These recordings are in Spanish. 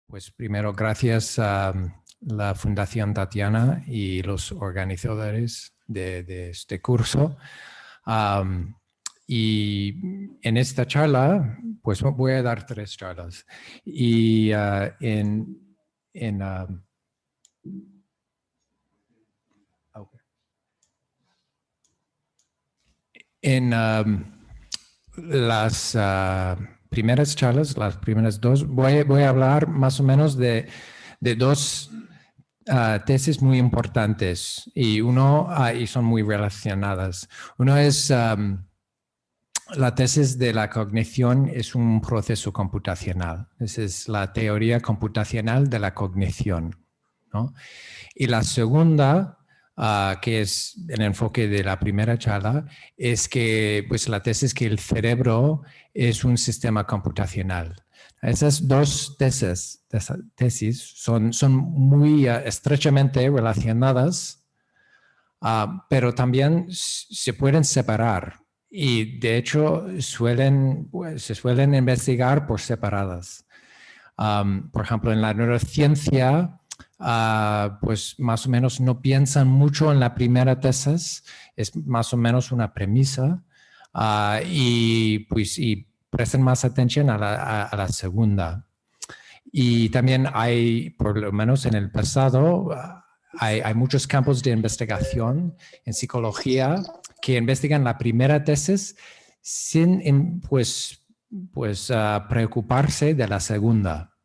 Pues primero, gracias a la Fundación Tatiana y los organizadores de este curso. Y en esta charla, pues voy a dar 3 charlas. Y en las primeras charlas, las primeras 2, voy a hablar más o menos de 2 tesis muy importantes y son muy relacionadas. Uno es la tesis de la cognición es un proceso computacional. Esa es la teoría computacional de la cognición, ¿no? Y la segunda, que es el enfoque de la primera charla, es que pues, la tesis que el cerebro es un sistema computacional. Esas 2 tesis son muy estrechamente relacionadas, pero también se pueden separar y de hecho se suelen investigar por separadas. Por ejemplo, en la neurociencia, pues más o menos no piensan mucho en la primera tesis, es más o menos una premisa, y prestan más atención a la segunda. Y también hay, por lo menos en el pasado, hay muchos campos de investigación en psicología que investigan la primera tesis sin preocuparse de la segunda,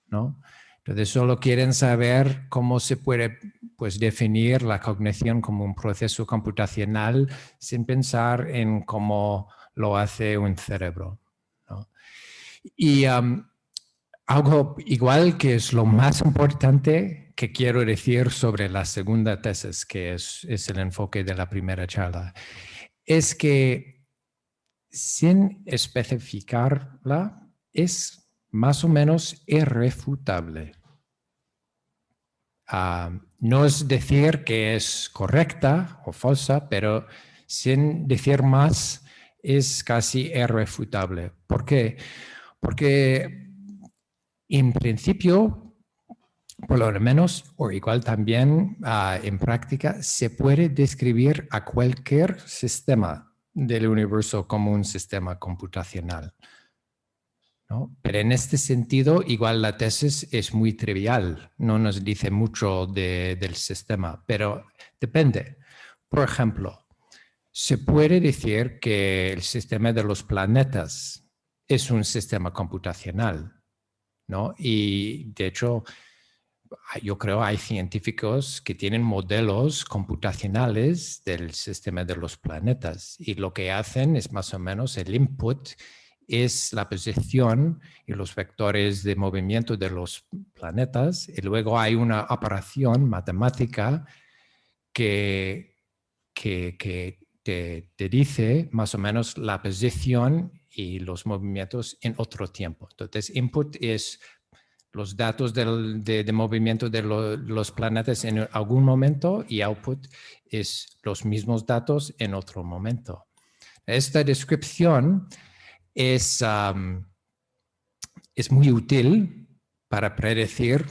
¿no? Entonces solo quieren saber cómo se puede pues, definir la cognición como un proceso computacional sin pensar en cómo lo hace un cerebro, ¿no? Y algo igual que es lo más importante que quiero decir sobre la segunda tesis, que es el enfoque de la primera charla, es que sin especificarla es más o menos irrefutable. No es decir que es correcta o falsa, pero sin decir más es casi irrefutable. ¿Por qué? Porque en principio, por lo menos, o igual también en práctica, se puede describir a cualquier sistema del universo como un sistema computacional, ¿no? Pero en este sentido, igual la tesis es muy trivial, no nos dice mucho del sistema, pero depende. Por ejemplo, se puede decir que el sistema de los planetas es un sistema computacional, ¿no? Y de hecho, yo creo hay científicos que tienen modelos computacionales del sistema de los planetas y lo que hacen es más o menos el input es la posición y los vectores de movimiento de los planetas y luego hay una operación matemática que te dice más o menos la posición y los movimientos en otro tiempo. Entonces, input es los datos de movimiento de los planetas en algún momento y output es los mismos datos en otro momento. Esta descripción es muy útil para predecir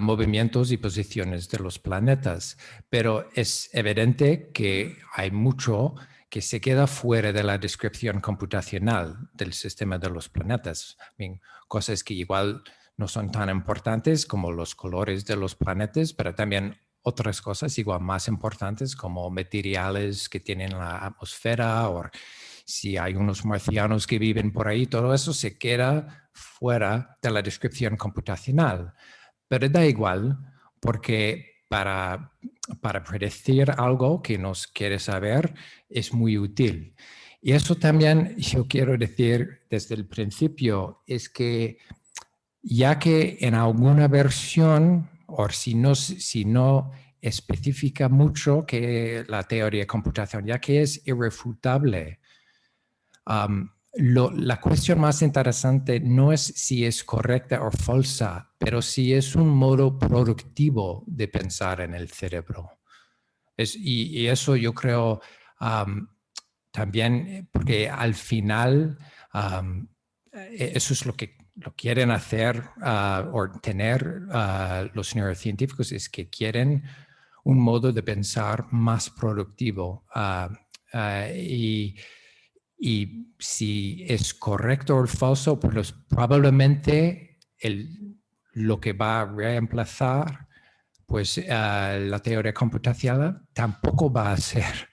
movimientos y posiciones de los planetas, pero es evidente que hay mucho que se queda fuera de la descripción computacional del sistema de los planetas. Cosas que igual no son tan importantes como los colores de los planetas, pero también otras cosas igual más importantes como materiales que tienen la atmósfera o si hay unos marcianos que viven por ahí, todo eso se queda fuera de la descripción computacional. Pero da igual, porque para predecir algo que nos quiere saber es muy útil. Y eso también yo quiero decir desde el principio, es que ya que en alguna versión, o si no especifica mucho que la teoría de computación, ya que es irrefutable, la cuestión más interesante no es si es correcta o falsa, pero si es un modo productivo de pensar en el cerebro. Y eso yo creo también, porque al final eso es lo que lo quieren hacer o tener los neurocientíficos es que quieren un modo de pensar más productivo. Y si es correcto o falso, pues probablemente lo que va a reemplazar pues, la teoría computacional tampoco va a ser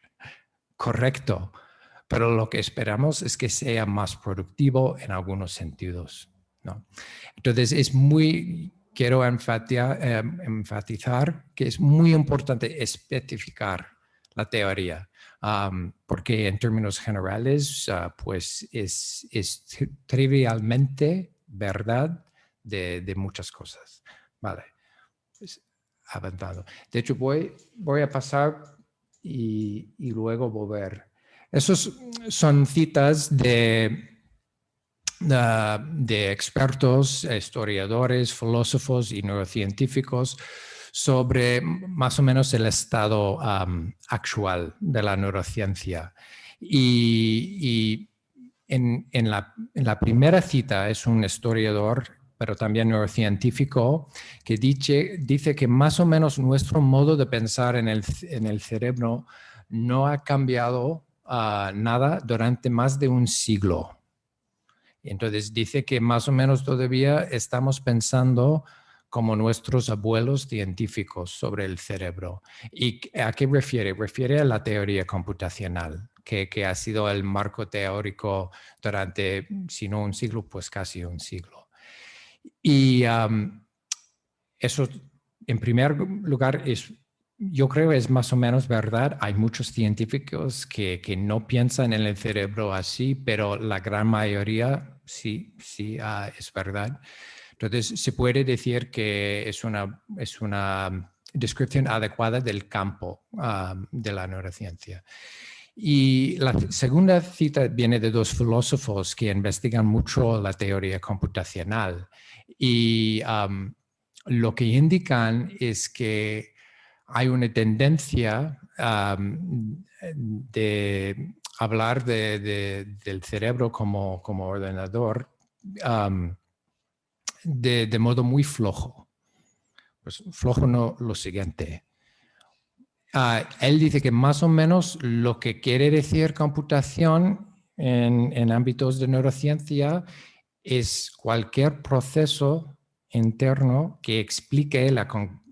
correcto, pero lo que esperamos es que sea más productivo en algunos sentidos, ¿no? Entonces, quiero enfatizar que es muy importante especificar la teoría, porque en términos generales, pues es trivialmente verdad de muchas cosas. Vale, pues, avanzado. De hecho, voy a pasar y luego volver. Esos son citas de expertos, historiadores, filósofos y neurocientíficos sobre más o menos el estado actual de la neurociencia. Y en la primera cita es un historiador, pero también neurocientífico, que dice que más o menos nuestro modo de pensar en el cerebro no ha cambiado nada durante más de un siglo. Entonces dice que más o menos todavía estamos pensando como nuestros abuelos científicos sobre el cerebro. ¿Y a qué refiere? Refiere a la teoría computacional, que ha sido el marco teórico durante, si no un siglo, pues casi un siglo. Y eso, en primer lugar, yo creo es más o menos verdad. Hay muchos científicos que no piensan en el cerebro así, pero la gran mayoría sí, es verdad. Entonces, se puede decir que es una descripción adecuada del campo de la neurociencia. Y la segunda cita viene de dos filósofos que investigan mucho la teoría computacional. Y lo que indican es que hay una tendencia de hablar del cerebro como ordenador de modo muy flojo. Pues flojo no lo siguiente. Él dice que más o menos lo que quiere decir computación en ámbitos de neurociencia es cualquier proceso interno que explique la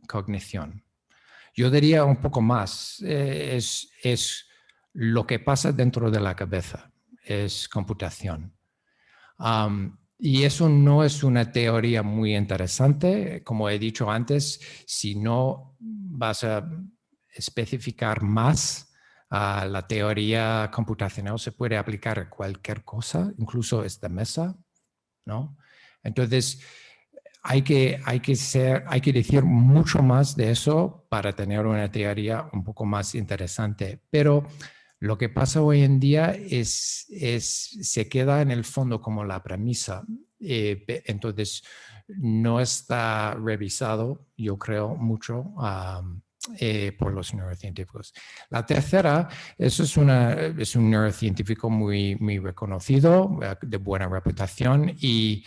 cognición. Yo diría un poco más, es lo que pasa dentro de la cabeza, es computación. Y eso no es una teoría muy interesante. Como he dicho antes, si no vas a especificar más, la teoría computacional se puede aplicar a cualquier cosa, incluso esta mesa, ¿no? Entonces, hay que decir mucho más de eso para tener una teoría un poco más interesante. Pero lo que pasa hoy en día se queda en el fondo como la premisa. Entonces, no está revisado, yo creo, mucho por los neurocientíficos. La tercera, eso es un neurocientífico muy, muy reconocido, de buena reputación, y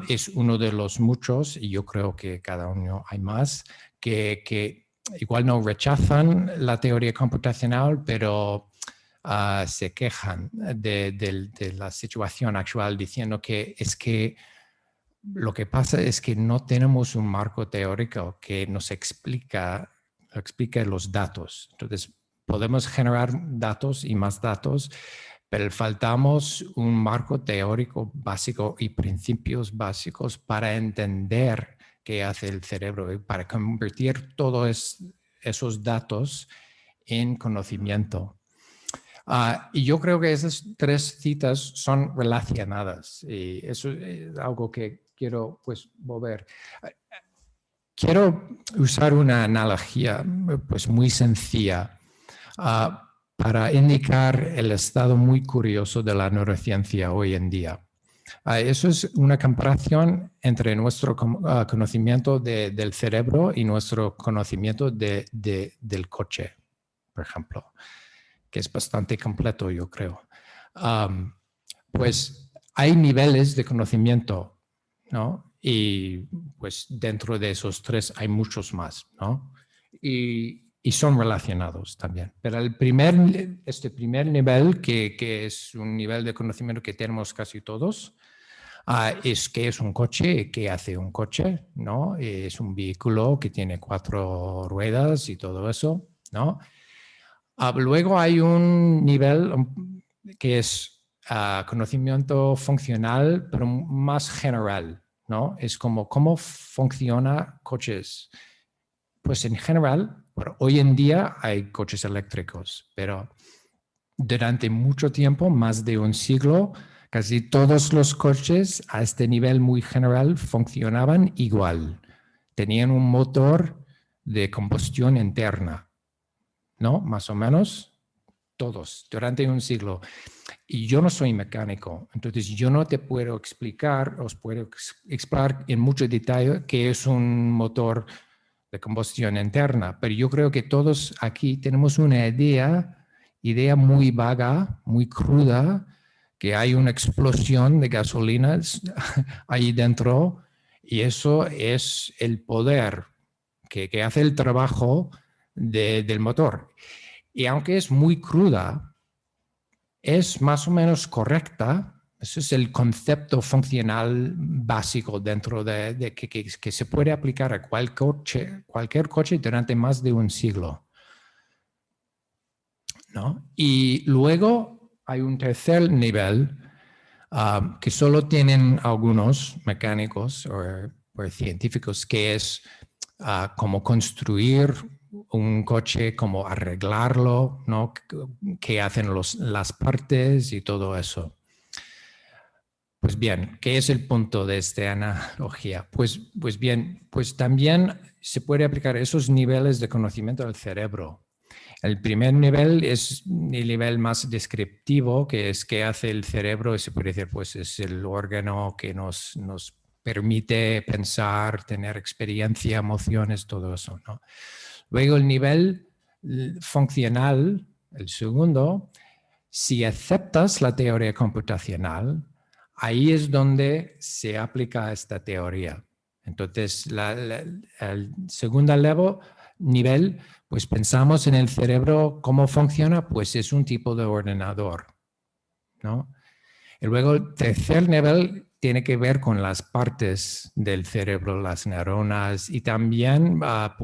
es uno de los muchos, y yo creo que cada uno hay más, que igual no rechazan la teoría computacional, pero se quejan de la situación actual diciendo que es que lo que pasa es que no tenemos un marco teórico que nos explique los datos. Entonces, podemos generar datos y más datos, pero faltamos un marco teórico básico y principios básicos para entender qué hace el cerebro y para convertir todos esos datos en conocimiento. Y yo creo que esas tres citas son relacionadas y eso es algo que quiero pues volver. Quiero usar una analogía pues muy sencilla para indicar el estado muy curioso de la neurociencia hoy en día. Eso es una comparación entre nuestro conocimiento del cerebro y nuestro conocimiento del coche, por ejemplo, que es bastante completo, yo creo. Pues hay niveles de conocimiento ¿no? Y pues dentro de esos tres hay muchos más, ¿no? Y son relacionados también. Pero este primer nivel, que es un nivel de conocimiento que tenemos casi todos, es qué es un coche, qué hace un coche, ¿no? Es un vehículo que tiene 4 ruedas y todo eso, ¿no? Luego hay un nivel que es conocimiento funcional, pero más general, ¿no? Es como cómo funciona coches. Pues en general, bueno, hoy en día hay coches eléctricos, pero durante mucho tiempo, más de un siglo, casi todos los coches a este nivel muy general funcionaban igual. Tenían un motor de combustión interna, ¿no? Más o menos todos, durante un siglo. Y yo no soy mecánico, entonces yo no te puedo explicar, os puedo explicar en mucho detalle qué es un motor de combustión interna, pero yo creo que todos aquí tenemos una idea muy vaga, muy cruda, que hay una explosión de gasolina ahí dentro y eso es el poder que hace el trabajo del motor. Y aunque es muy cruda, es más o menos correcta. Ese es el concepto funcional básico dentro de que se puede aplicar a cualquier coche durante más de un siglo, ¿no? Y luego hay un tercer nivel que solo tienen algunos mecánicos o científicos, que es cómo construir un coche, cómo arreglarlo, ¿no? Qué hacen las partes y todo eso. Pues bien, ¿qué es el punto de esta analogía? Pues bien, pues también se puede aplicar esos niveles de conocimiento del cerebro. El primer nivel es el nivel más descriptivo, que es qué hace el cerebro, y se puede decir, pues es el órgano que nos permite pensar, tener experiencia, emociones, todo eso, ¿no? Luego el nivel funcional, el segundo, si aceptas la teoría computacional, ahí es donde se aplica esta teoría. Entonces, el segundo nivel, pues pensamos en el cerebro, ¿cómo funciona? Pues es un tipo de ordenador, ¿no? Y luego el tercer nivel tiene que ver con las partes del cerebro, las neuronas y también la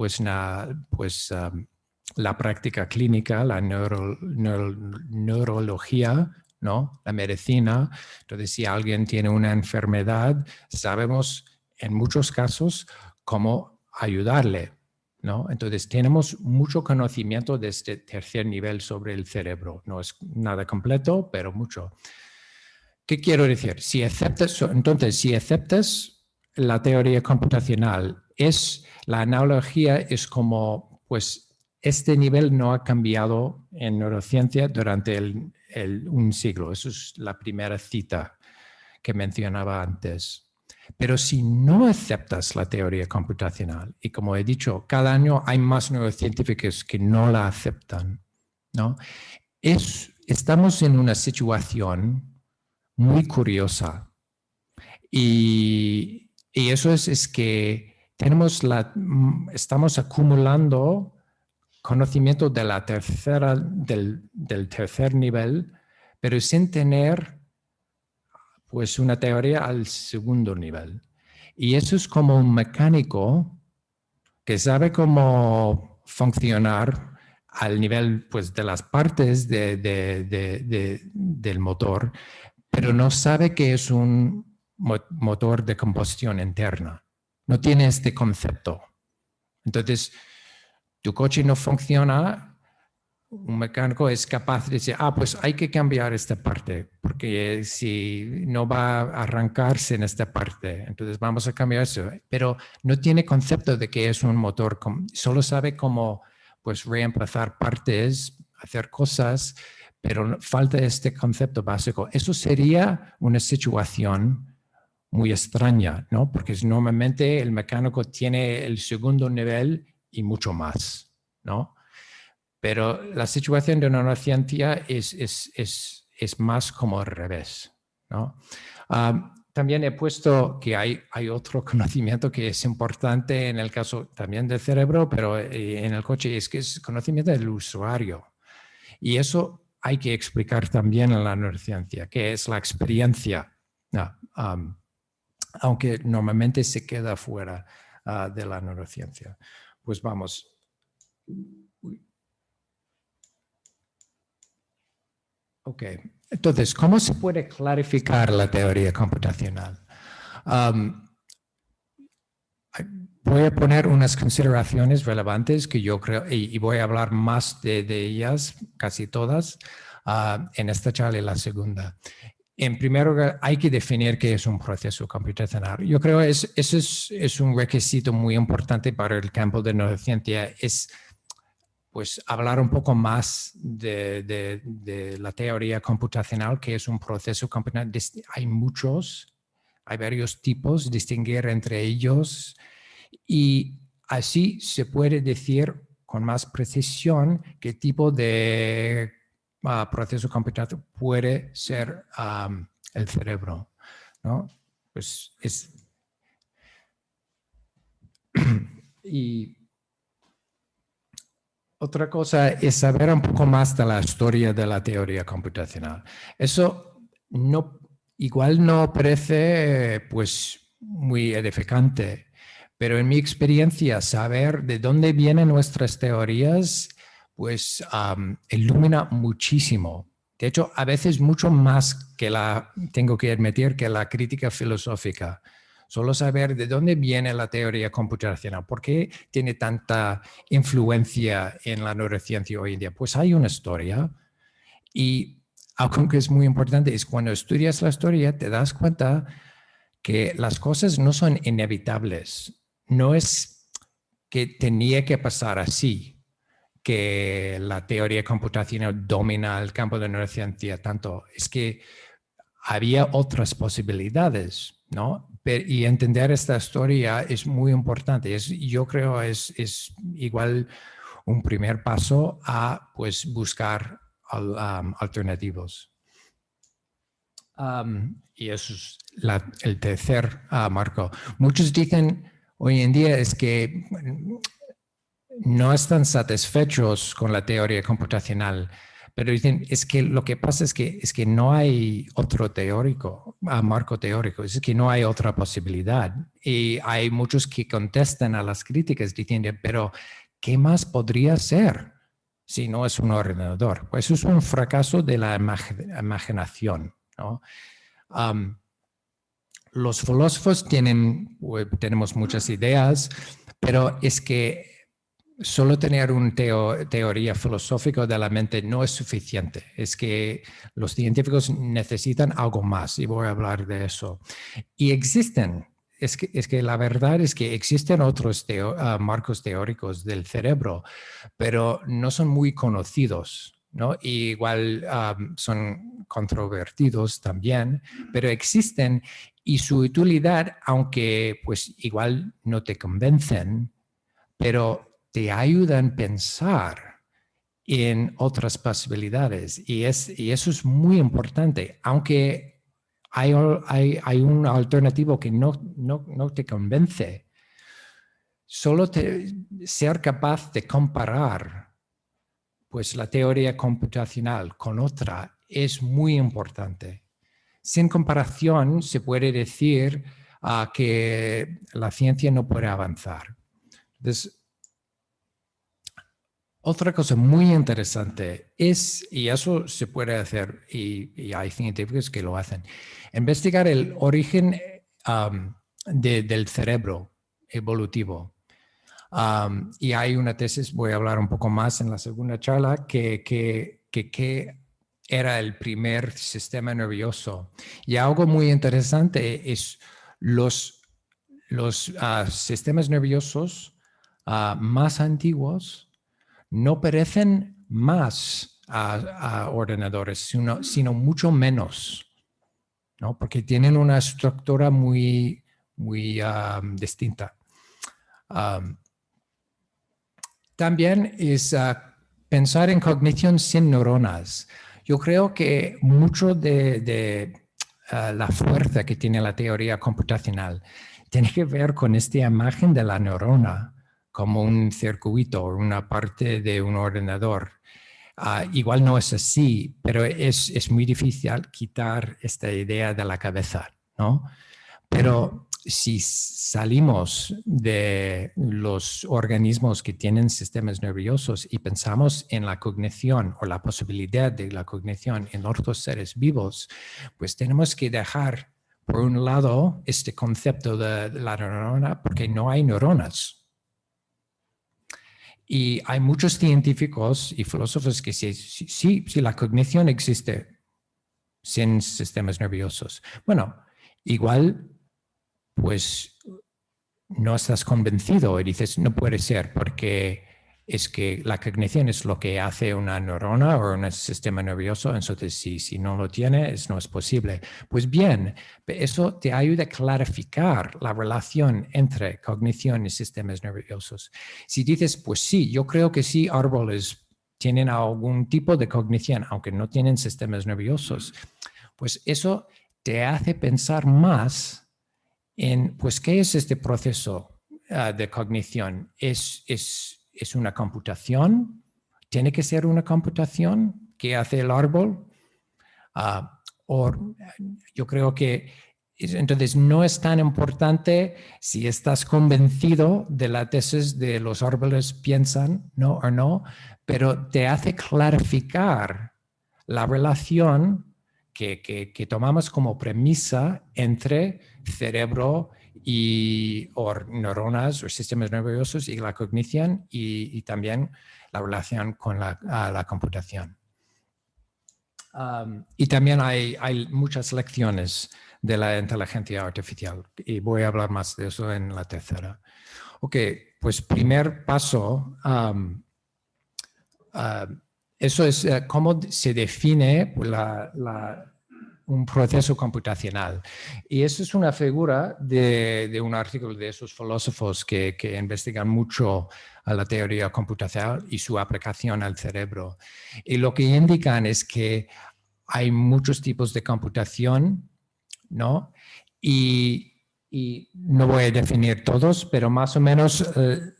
práctica clínica, la neurología, ¿no? La medicina. Entonces, si alguien tiene una enfermedad, sabemos en muchos casos cómo ayudarle, ¿no? Entonces, tenemos mucho conocimiento de este tercer nivel sobre el cerebro. No es nada completo, pero mucho. ¿Qué quiero decir? Entonces, si aceptas la teoría computacional, la analogía es como, pues, este nivel no ha cambiado en neurociencia durante un siglo. Esa es la primera cita que mencionaba antes. Pero si no aceptas la teoría computacional, y como he dicho, cada año hay más neurocientíficos que no la aceptan, ¿no? Estamos en una situación muy curiosa. Y eso es que estamos acumulando conocimiento de del tercer nivel, pero sin tener pues una teoría al segundo nivel. Y eso es como un mecánico que sabe cómo funcionar al nivel pues, de las partes del motor, pero no sabe que es un motor de combustión interna. No tiene este concepto. Entonces, tu coche no funciona, un mecánico es capaz de decir, pues hay que cambiar esta parte, porque si no va a arrancarse en esta parte, entonces vamos a cambiar eso. Pero no tiene concepto de que es un motor, solo sabe cómo pues reemplazar partes, hacer cosas, pero falta este concepto básico. Eso sería una situación muy extraña, ¿no? Porque normalmente el mecánico tiene el segundo nivel y mucho más, ¿no? Pero la situación de una neurociencia es más como al revés, ¿no? también he puesto que hay otro conocimiento que es importante en el caso también del cerebro, pero en el coche es que es conocimiento del usuario. Y eso hay que explicar también en la neurociencia, que es la experiencia, aunque normalmente se queda fuera de la neurociencia. Pues vamos. Ok, entonces, ¿cómo se puede clarificar la teoría computacional? Voy a poner unas consideraciones relevantes que yo creo, y voy a hablar más de ellas, casi todas, en esta charla y la segunda. En primer lugar, hay que definir qué es un proceso computacional. Yo creo que eso es un requisito muy importante para el campo de neurociencia, es pues hablar un poco más de la teoría computacional, que es un proceso computacional. Hay varios tipos, distinguir entre ellos, y así se puede decir con más precisión qué tipo de proceso computacional puede ser el cerebro, ¿no? Pues y otra cosa es saber un poco más de la historia de la teoría computacional. Eso igual no parece pues muy edificante, pero en mi experiencia saber de dónde vienen nuestras teorías pues ilumina muchísimo. De hecho, a veces mucho más tengo que admitir, que la crítica filosófica. Solo saber de dónde viene la teoría computacional, por qué tiene tanta influencia en la neurociencia hoy en día. Pues hay una historia, y algo que es muy importante es cuando estudias la historia te das cuenta que las cosas no son inevitables. No es que tenía que pasar así, que la teoría computacional domina el campo de neurociencia tanto. Es que había otras posibilidades, ¿no? Y entender esta historia es muy importante. Yo creo es igual un primer paso a pues, buscar alternativos. Y eso es el tercer marco. Muchos dicen hoy en día es que no están satisfechos con la teoría computacional, pero dicen es que lo que pasa es que no hay otro marco teórico, es que no hay otra posibilidad. Y hay muchos que contestan a las críticas diciendo, pero ¿qué más podría ser si no es un ordenador? Pues eso es un fracaso de la imaginación, ¿no? Los filósofos tenemos muchas ideas, pero es que solo tener una teoría filosófica de la mente no es suficiente. Es que los científicos necesitan algo más, y voy a hablar de eso. Y es que la verdad es que existen otros marcos teóricos del cerebro, pero no son muy conocidos, ¿no? Y igual son controvertidos también, pero existen, y su utilidad, aunque pues igual no te convencen, pero te ayudan a pensar en otras posibilidades, y eso es muy importante, aunque hay un alternativo que no te convence. Solo ser capaz de comparar pues, la teoría computacional con otra es muy importante. Sin comparación se puede decir que la ciencia no puede avanzar. Entonces, otra cosa muy interesante es, y eso se puede hacer, y hay científicos que lo hacen, investigar el origen del cerebro evolutivo. Y hay una tesis, voy a hablar un poco más en la segunda charla, que era el primer sistema nervioso. Y algo muy interesante es los sistemas nerviosos más antiguos no parecen más a ordenadores, sino mucho menos, ¿no? Porque tienen una estructura muy distinta. También es pensar en cognición sin neuronas. Yo creo que mucho de la fuerza que tiene la teoría computacional tiene que ver con esta imagen de la neurona como un circuito o una parte de un ordenador. Igual no es así, pero es muy difícil quitar esta idea de la cabeza, ¿no? Pero si salimos de los organismos que tienen sistemas nerviosos y pensamos en la cognición o la posibilidad de la cognición en otros seres vivos, pues tenemos que dejar, por un lado, este concepto de la neurona, porque no hay neuronas. Y hay muchos científicos y filósofos que sí, la cognición existe sin sistemas nerviosos. Bueno, igual pues no estás convencido y dices, no puede ser, porque es que la cognición es lo que hace una neurona o un sistema nervioso, entonces si no lo tiene, no es posible. Pues bien, eso te ayuda a clarificar la relación entre cognición y sistemas nerviosos. Si dices, pues sí, yo creo que sí, árboles tienen algún tipo de cognición, aunque no tienen sistemas nerviosos, pues eso te hace pensar más en, pues, ¿qué es este proceso de cognición? ¿Es una computación? ¿Tiene que ser una computación que hace el árbol? O yo creo que entonces no es tan importante si estás convencido de la tesis de los árboles piensan, ¿no? O no, pero te hace clarificar la relación que tomamos como premisa entre cerebro o neuronas o sistemas nerviosos y la cognición y también la relación con la computación. Y también hay muchas lecciones de la inteligencia artificial y voy a hablar más de eso en la tercera. Ok, pues primer paso, eso es cómo se define un proceso computacional. Y eso es una figura de un artículo de esos filósofos que investigan mucho a la teoría computacional y su aplicación al cerebro. Y lo que indican es que hay muchos tipos de computación, ¿no? Y no voy a definir todos, pero más o menos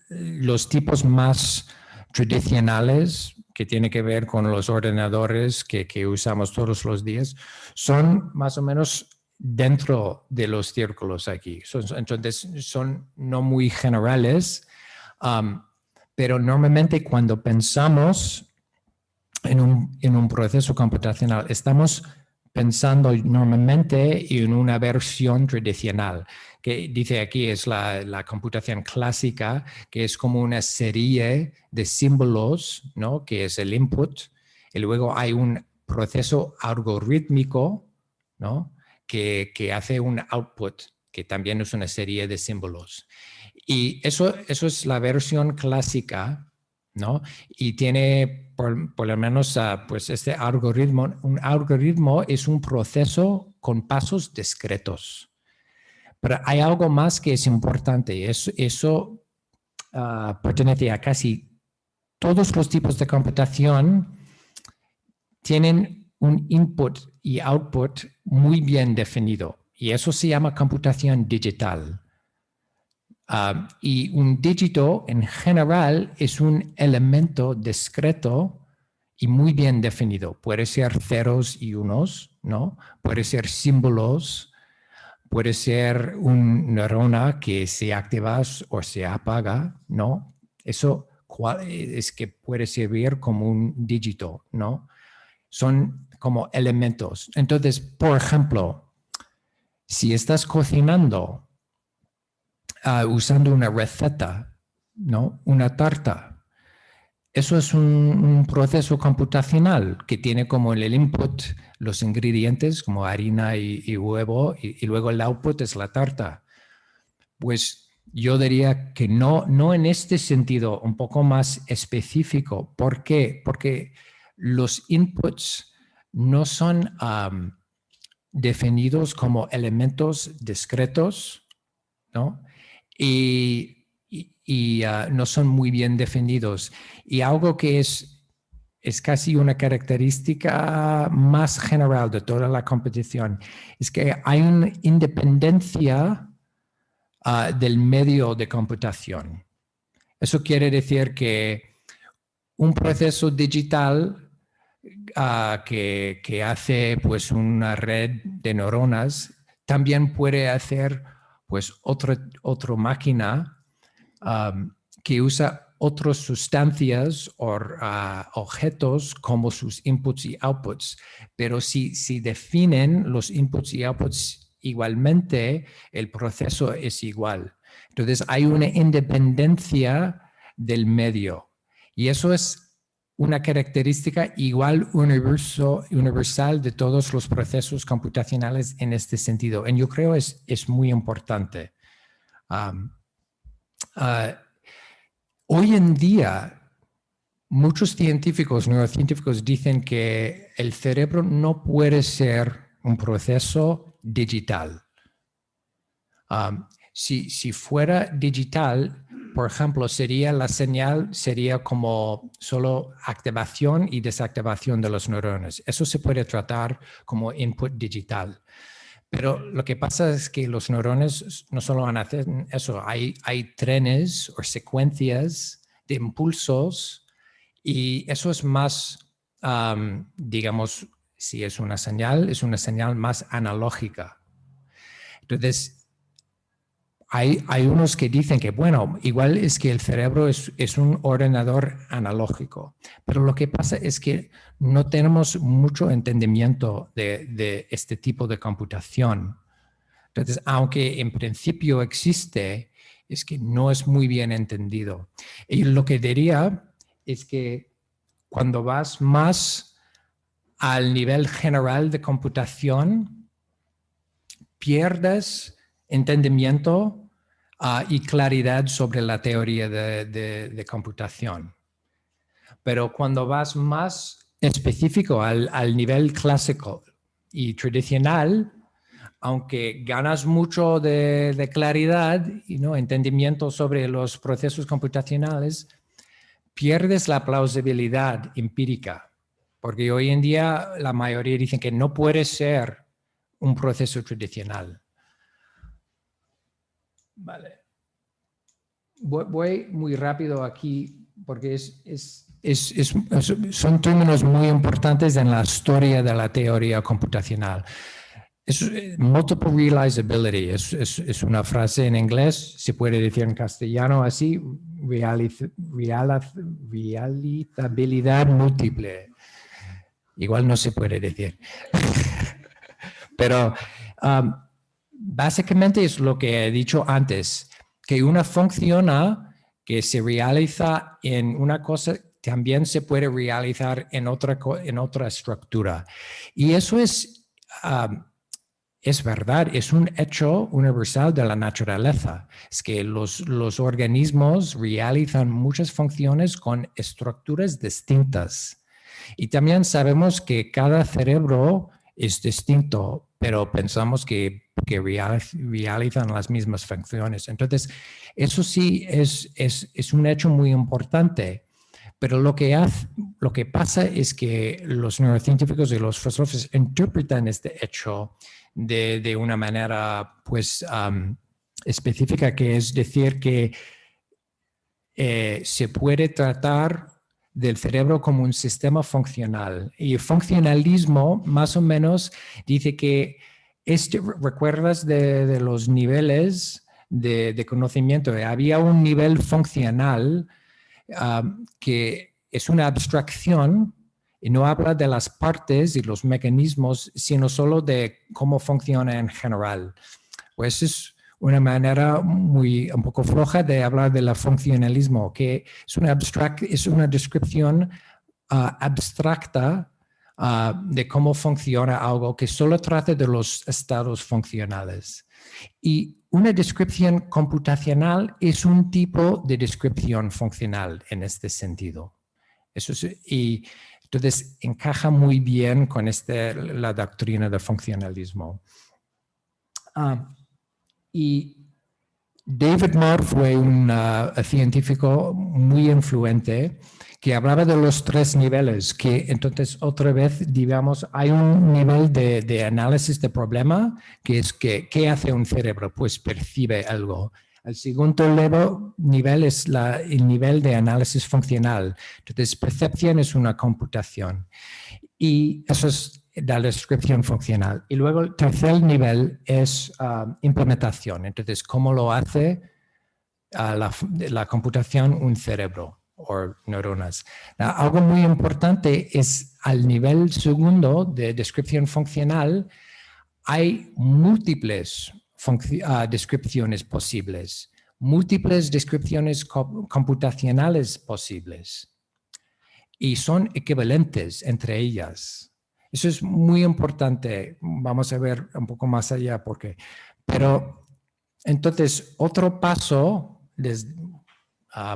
los tipos más tradicionales que tienen que ver con los ordenadores que usamos todos los días son más o menos dentro de los círculos aquí. Entonces son no muy generales, pero normalmente cuando pensamos en un proceso computacional, estamos pensando normalmente en una versión tradicional, que dice aquí es la computación clásica, que es como una serie de símbolos, ¿no? Que es el input, y luego hay un proceso algorítmico, ¿no? Que hace un output, que también es una serie de símbolos. Y eso es la versión clásica, ¿no? Y tiene por lo menos pues este algoritmo. Un algoritmo es un proceso con pasos discretos. Pero hay algo más que es importante. Eso pertenece a casi todos los tipos de computación. Tienen un input y output muy bien definido. Y eso se llama computación digital. Y un dígito en general es un elemento discreto y muy bien definido. Puede ser ceros y unos, ¿no? Puede ser símbolos, puede ser una neurona que se activa o se apaga, ¿no? Eso es que puede servir como un dígito, ¿no? Son como elementos. Entonces, por ejemplo, si estás cocinando usando una receta, ¿no? Una tarta. Eso es un proceso computacional que tiene como el input los ingredientes como harina y huevo y luego el output es la tarta. Pues yo diría que no en este sentido, un poco más específico. ¿Por qué? Porque los inputs no son definidos como elementos discretos, ¿no? Y no son muy bien definidos. Y algo que es es casi una característica más general de toda la computación, es que hay una independencia del medio de computación. Eso quiere decir que un proceso digital que hace pues, una red de neuronas también puede hacer pues, otra máquina que usa otras sustancias o objetos como sus inputs y outputs. Pero si definen los inputs y outputs igualmente, el proceso es igual. Entonces hay una independencia del medio. Y eso es una característica igual universal de todos los procesos computacionales en este sentido. Y yo creo es muy importante. Hoy en día, muchos científicos, neurocientíficos dicen que el cerebro no puede ser un proceso digital. Si fuera digital, por ejemplo, la señal sería como solo activación y desactivación de los neurones. Eso se puede tratar como input digital. Pero lo que pasa es que los neurones no solo van a hacer eso, hay trenes o secuencias de impulsos y eso es más, digamos, si es una señal más analógica. Entonces, hay unos que dicen que, bueno, igual es que el cerebro es un ordenador analógico, pero lo que pasa es que no tenemos mucho entendimiento de este tipo de computación. Entonces, aunque en principio existe, es que no es muy bien entendido. Y lo que diría es que cuando vas más al nivel general de computación, pierdes entendimiento y claridad sobre la teoría de computación. Pero cuando vas más específico al nivel clásico y tradicional, aunque ganas mucho de claridad y entendimiento sobre los procesos computacionales, pierdes la plausibilidad empírica, porque hoy en día la mayoría dicen que no puede ser un proceso tradicional. Vale. Voy muy rápido aquí porque son términos muy importantes en la historia de la teoría computacional. Multiple realizability es una frase en inglés, se puede decir en castellano así, realizabilidad múltiple. Igual no se puede decir. Pero básicamente es lo que he dicho antes, que una función A que se realiza en una cosa también se puede realizar en otra estructura. Y eso es verdad, es un hecho universal de la naturaleza. Es que los organismos realizan muchas funciones con estructuras distintas. Y también sabemos que cada cerebro es distinto, pero pensamos que realizan las mismas funciones. Entonces, eso sí es un hecho muy importante. Pero lo que pasa es que los neurocientíficos y los filósofos interpretan este hecho de una manera pues, específica, que es decir que se puede tratar del cerebro como un sistema funcional. Y el funcionalismo más o menos dice que, ¿recuerdas de los niveles de conocimiento? Había un nivel funcional que es una abstracción y no habla de las partes y los mecanismos, sino solo de cómo funciona en general. Pues es una manera un poco floja de hablar del funcionalismo, que es una descripción abstracta de cómo funciona algo, que solo trata de los estados funcionales. Y una descripción computacional es un tipo de descripción funcional en este sentido. Y entonces encaja muy bien con la doctrina del funcionalismo. Y David Moore fue un científico muy influente que hablaba de los 3 niveles, que entonces otra vez, digamos, hay un nivel de análisis de problema, que es que, ¿qué hace un cerebro? Pues percibe algo. El segundo nivel es el nivel de análisis funcional. Entonces, percepción es una computación. Y eso es la descripción funcional. Y luego el tercer nivel es implementación. Entonces, ¿cómo lo hace la computación un cerebro o neuronas? Algo muy importante es al nivel segundo de descripción funcional, hay múltiples descripciones posibles, múltiples descripciones computacionales posibles y son equivalentes entre ellas. Eso es muy importante. Vamos a ver un poco más allá porque, pero entonces otro paso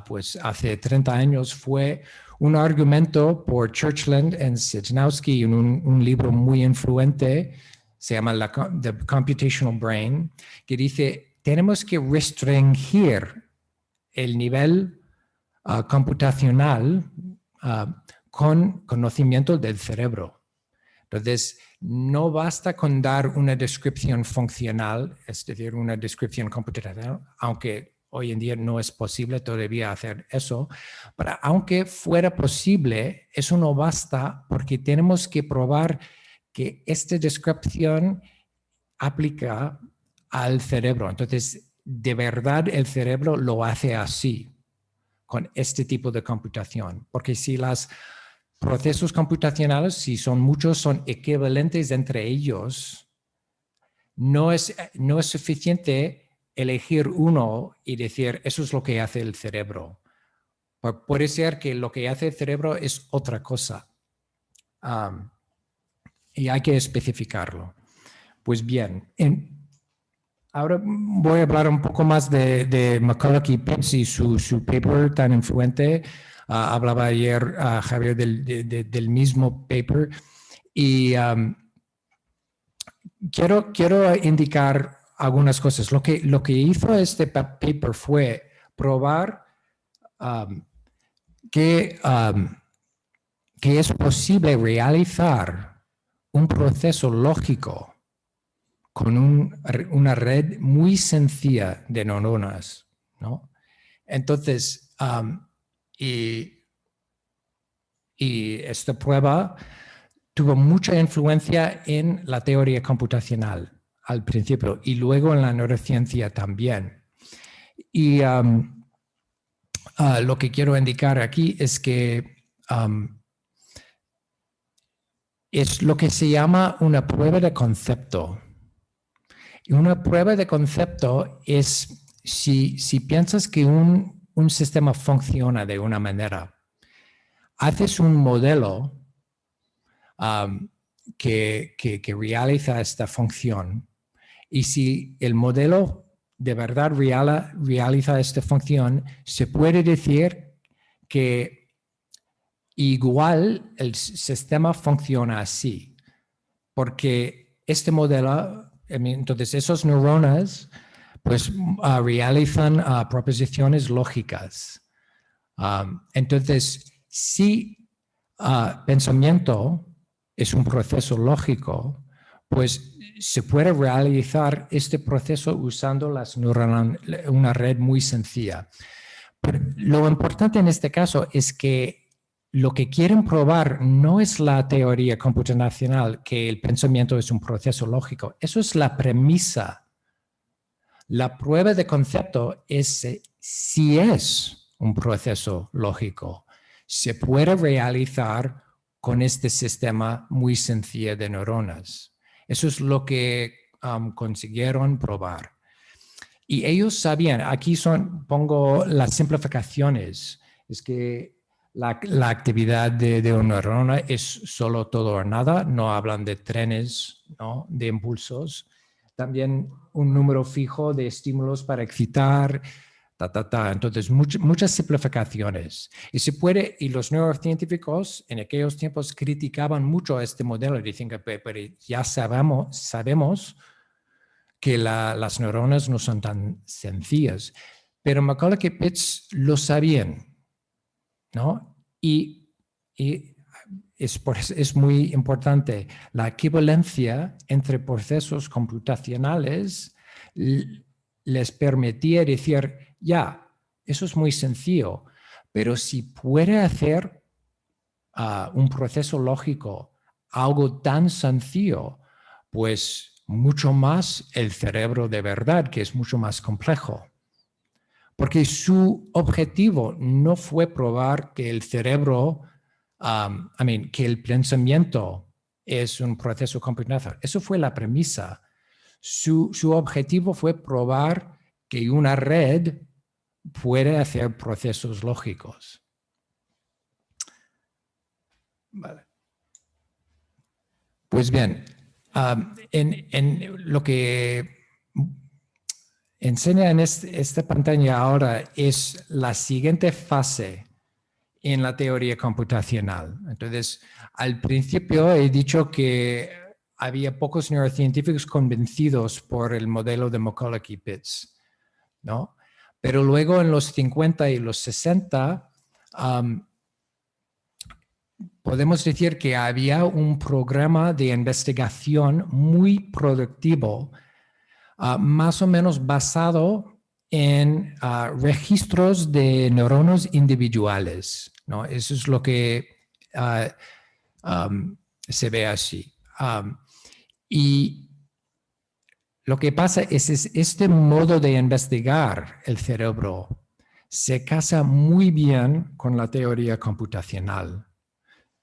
pues hace 30 años fue un argumento por Churchland y Sejnowski en un libro muy influente, se llama The Computational Brain, que dice, tenemos que restringir el nivel computacional con conocimiento del cerebro. Entonces, no basta con dar una descripción funcional, es decir, una descripción computacional, aunque hoy en día no es posible todavía hacer eso, pero aunque fuera posible, eso no basta porque tenemos que probar que esta descripción aplica al cerebro. Entonces, de verdad el cerebro lo hace así, con este tipo de computación, porque si los procesos computacionales, si son muchos, son equivalentes entre ellos, no es suficiente elegir uno y decir, eso es lo que hace el cerebro. Puede ser que lo que hace el cerebro es otra cosa. Y hay que especificarlo. Pues bien, ahora voy a hablar un poco más de McCulloch y Pitts y su paper tan influente. Hablaba ayer Javier del mismo paper. Y quiero indicar algunas cosas. Lo que hizo este paper fue probar que es posible realizar un proceso lógico con una red muy sencilla de neuronas, ¿no? Entonces, y esta prueba tuvo mucha influencia en la teoría computacional al principio y luego en la neurociencia también. Y lo que quiero indicar aquí es que es lo que se llama una prueba de concepto. Y una prueba de concepto es si piensas que un sistema funciona de una manera, haces un modelo que realiza esta función. Y si el modelo de verdad realiza esta función, se puede decir que igual el sistema funciona así, porque este modelo, entonces esos neuronas, pues realizan proposiciones lógicas. Entonces, si pensamiento es un proceso lógico, pues se puede realizar este proceso usando una red muy sencilla. Pero lo importante en este caso es que lo que quieren probar no es la teoría computacional, que el pensamiento es un proceso lógico. Eso es la premisa. La prueba de concepto es si es un proceso lógico. Se puede realizar con este sistema muy sencillo de neuronas. Eso es lo que consiguieron probar. Y ellos sabían, aquí pongo las simplificaciones, es que la actividad de una neurona es solo todo o nada, no hablan de trenes, ¿no? De impulsos. También un número fijo de estímulos para excitar, Entonces, muchas simplificaciones. Y los neurocientíficos en aquellos tiempos criticaban mucho este modelo y dicen que pero ya sabemos que las neuronas no son tan sencillas. Pero McCulloch y Pitts lo sabían, ¿no? y es muy importante. La equivalencia entre procesos computacionales les permitía decir, ya, eso es muy sencillo, pero si puede hacer un proceso lógico algo tan sencillo, pues mucho más el cerebro de verdad, que es mucho más complejo. Porque su objetivo no fue probar que el cerebro, que el pensamiento es un proceso computacional. Eso fue la premisa. Su objetivo fue probar que una red puede hacer procesos lógicos. Vale. Pues bien, en lo que enseña en esta pantalla ahora es la siguiente fase en la teoría computacional. Entonces, al principio he dicho que había pocos neurocientíficos convencidos por el modelo de Macaulay-Pitts, ¿no? Pero luego en los 50 y los 60 podemos decir que había un programa de investigación muy productivo, más o menos basado en registros de neuronas individuales, ¿no? Eso es lo que se ve así. Y lo que pasa es este modo de investigar el cerebro se casa muy bien con la teoría computacional.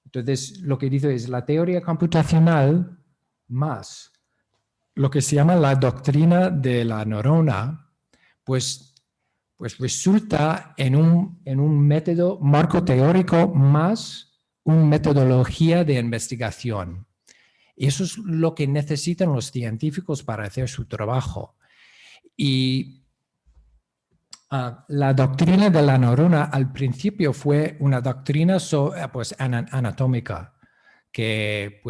Entonces, lo que dice es la teoría computacional más lo que se llama la doctrina de la neurona, pues resulta en un método marco teórico más una metodología de investigación. Y eso es lo que necesitan los científicos para hacer su trabajo. Y la doctrina de la neurona al principio fue una doctrina anatómica que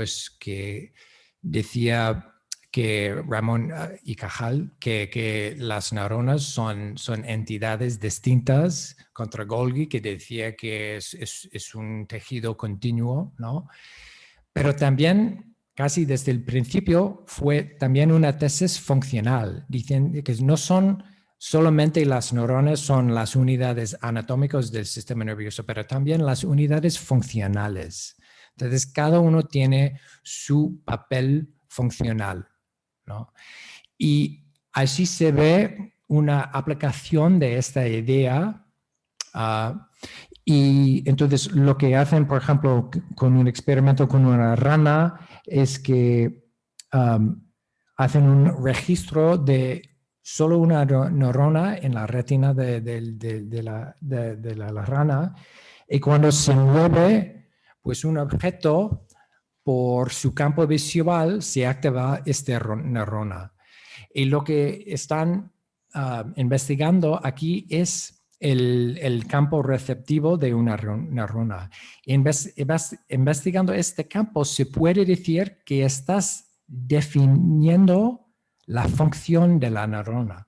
decía que Ramón y Cajal que las neuronas son entidades distintas, contra Golgi, que decía que es un tejido continuo, ¿no? Pero también, casi desde el principio, fue también una tesis funcional, diciendo que no son solamente las neuronas, son las unidades anatómicas del sistema nervioso, pero también las unidades funcionales. Entonces, cada uno tiene su papel funcional, ¿no? Y así se ve una aplicación de esta idea. Y entonces lo que hacen, por ejemplo, con un experimento con una rana, es que hacen un registro de solo una neurona en la retina de la rana, y cuando se mueve, pues un objeto por su campo visual se activa esta neurona. Y lo que están investigando aquí es el campo receptivo de una neurona. Investigando este campo, se puede decir que estás definiendo la función de la neurona.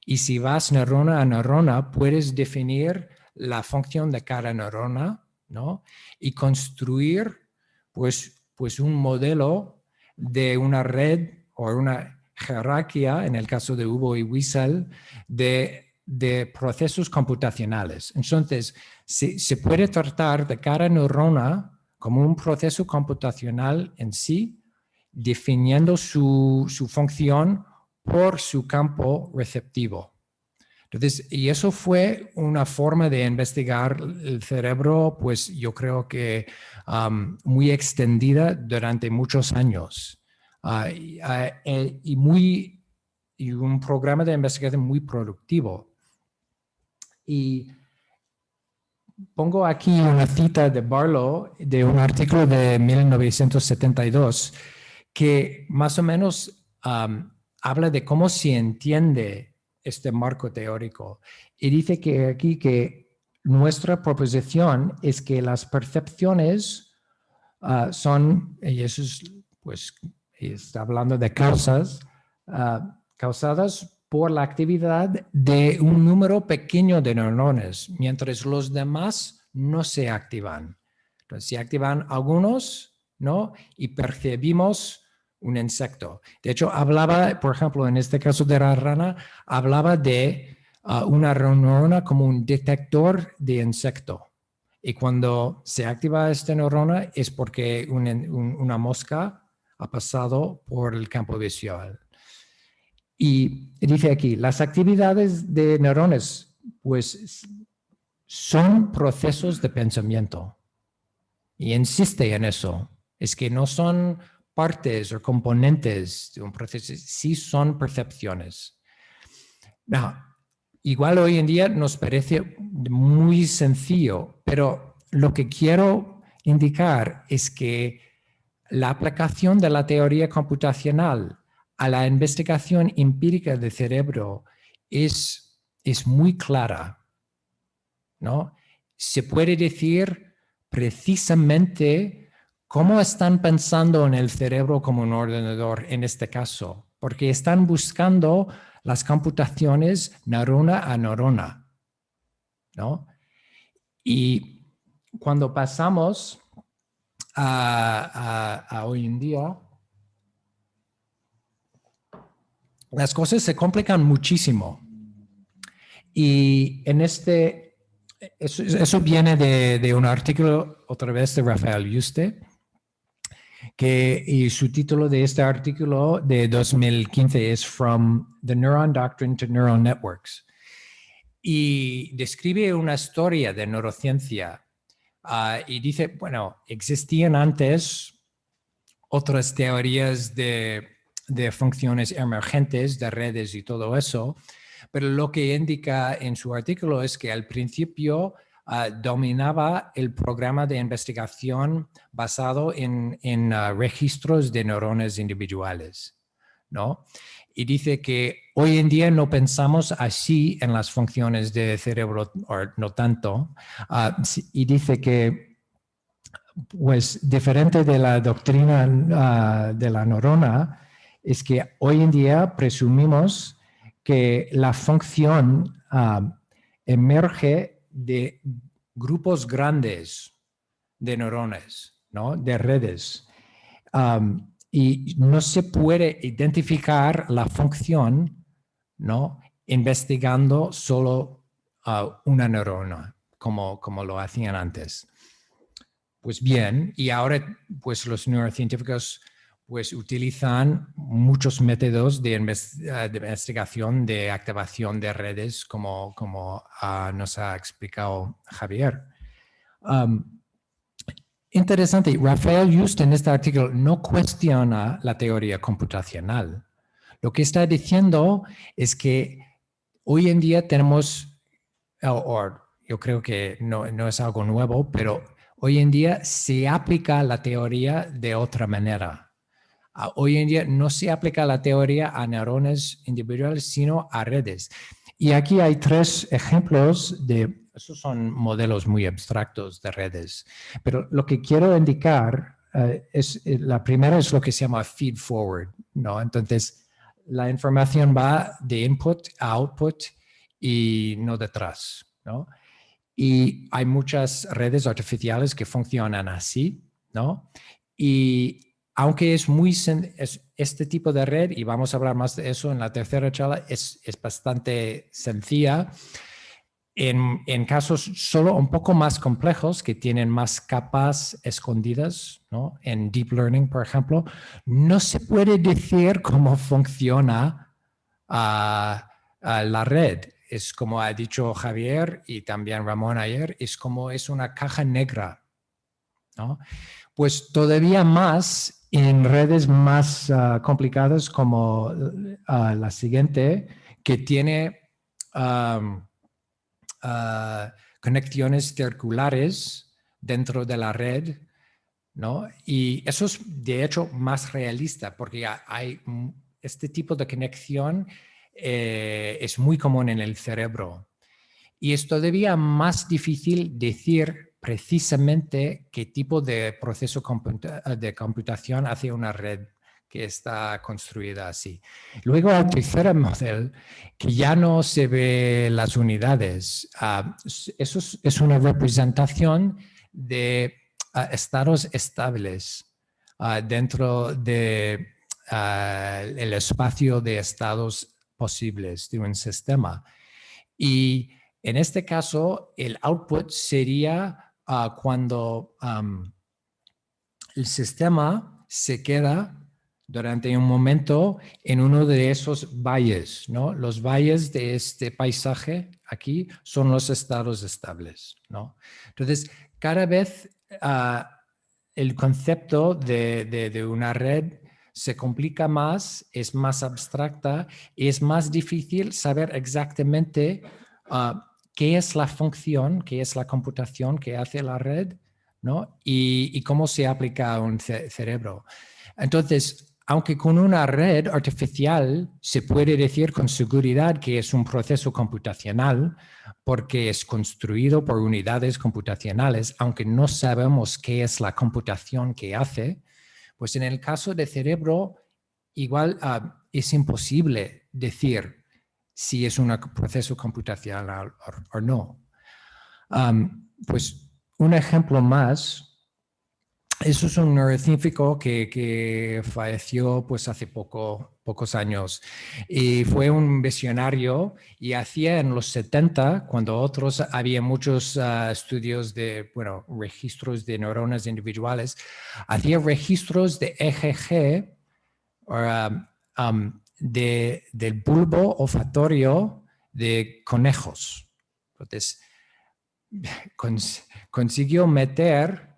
Y si vas neurona a neurona, puedes definir la función de cada neurona, ¿no? Y construir pues un modelo de una red o una jerarquía, en el caso de Hubo y Wiesel, de procesos computacionales. Entonces, se puede tratar de cada neurona como un proceso computacional en sí, definiendo su función por su campo receptivo. Entonces, y eso fue una forma de investigar el cerebro, pues yo creo que muy extendida durante muchos años. Y un programa de investigación muy productivo. Y pongo aquí una cita de Barlow de un artículo de 1972 que más o menos habla de cómo se entiende este marco teórico. Y dice que aquí que nuestra proposición es que las percepciones son, y eso es, pues, está hablando de causas, causadas por la actividad de un número pequeño de neuronas, mientras los demás no se activan. Entonces, se activan algunos, ¿no? Y percibimos un insecto. De hecho, hablaba, por ejemplo, en este caso de la rana, hablaba de una neurona como un detector de insecto. Y cuando se activa esta neurona es porque una mosca ha pasado por el campo visual. Y dice aquí, las actividades de neuronas, pues, son procesos de pensamiento. Y insiste en eso. Es que no son partes o componentes de un proceso, sí son percepciones. Now, igual hoy en día nos parece muy sencillo, pero lo que quiero indicar es que la aplicación de la teoría computacional a la investigación empírica del cerebro es muy clara, ¿no? Se puede decir precisamente cómo están pensando en el cerebro como un ordenador en este caso, porque están buscando las computaciones neurona a neurona, ¿no? Y cuando pasamos a hoy en día, las cosas se complican muchísimo. Y en eso viene de un artículo, otra vez, de Rafael Yuste, y su título de este artículo de 2015 es From the Neuron Doctrine to Neural Networks. Y describe una historia de neurociencia y dice, bueno, existían antes otras teorías de funciones emergentes, de redes y todo eso, pero lo que indica en su artículo es que al principio dominaba el programa de investigación basado en registros de neuronas individuales, ¿no? Y dice que hoy en día no pensamos así en las funciones de cerebro, o no tanto, y dice que pues diferente de la doctrina de la neurona, es que hoy en día presumimos que la función emerge de grupos grandes de neuronas, ¿no? De redes. Y no se puede identificar la función, ¿no? Investigando solo una neurona, como lo hacían antes. Pues bien, y ahora pues los neurocientíficos pues utilizan muchos métodos de investigación de activación de redes como nos ha explicado Javier. Interesante, Rafael Yuste en este artículo no cuestiona la teoría computacional. Lo que está diciendo es que hoy en día tenemos, yo creo que no es algo nuevo, pero hoy en día se aplica la teoría de otra manera. Hoy en día no se aplica la teoría a neuronas individuales, sino a redes. Y aquí hay 3 ejemplos esos son modelos muy abstractos de redes. Pero lo que quiero indicar la primera es lo que se llama feed forward, ¿no? Entonces, la información va de input a output y no detrás, ¿no? Y hay muchas redes artificiales que funcionan así, ¿no? Y aunque es este tipo de red, y vamos a hablar más de eso en la tercera charla, es bastante sencilla. En casos solo un poco más complejos, que tienen más capas escondidas, ¿no? En Deep Learning, por ejemplo, no se puede decir cómo funciona la red. Es como ha dicho Javier y también Ramón ayer, es una caja negra, ¿no? Pues todavía más en redes más complicadas como la siguiente, que tiene conexiones circulares dentro de la red, ¿no? Y eso es de hecho más realista porque hay este tipo de conexión es muy común en el cerebro. Y es todavía más difícil decir precisamente qué tipo de proceso de computación hace una red que está construida así. Luego el tercer modelo, que ya no se ve las unidades. Eso es una representación de estados estables dentro de el espacio de estados posibles de un sistema. Y en este caso, el output sería cuando el sistema se queda durante un momento en uno de esos valles, ¿no? Los valles de este paisaje aquí son los estados estables, ¿no? Entonces, cada vez el concepto de una red se complica más, es más abstracta y es más difícil saber exactamente qué es la función, qué es la computación que hace la red, ¿no? Y cómo se aplica a un cerebro. Entonces, aunque con una red artificial se puede decir con seguridad que es un proceso computacional porque es construido por unidades computacionales, aunque no sabemos qué es la computación que hace, pues en el caso de cerebro igual es imposible decir si es un proceso computacional o no. Pues un ejemplo más. Eso es un neurocientífico que falleció pues hace pocos años y fue un visionario y hacía en los 70, cuando había muchos estudios de, bueno, registros de neuronas individuales, hacía registros de EGG del bulbo olfatorio de conejos. Entonces, consiguió meter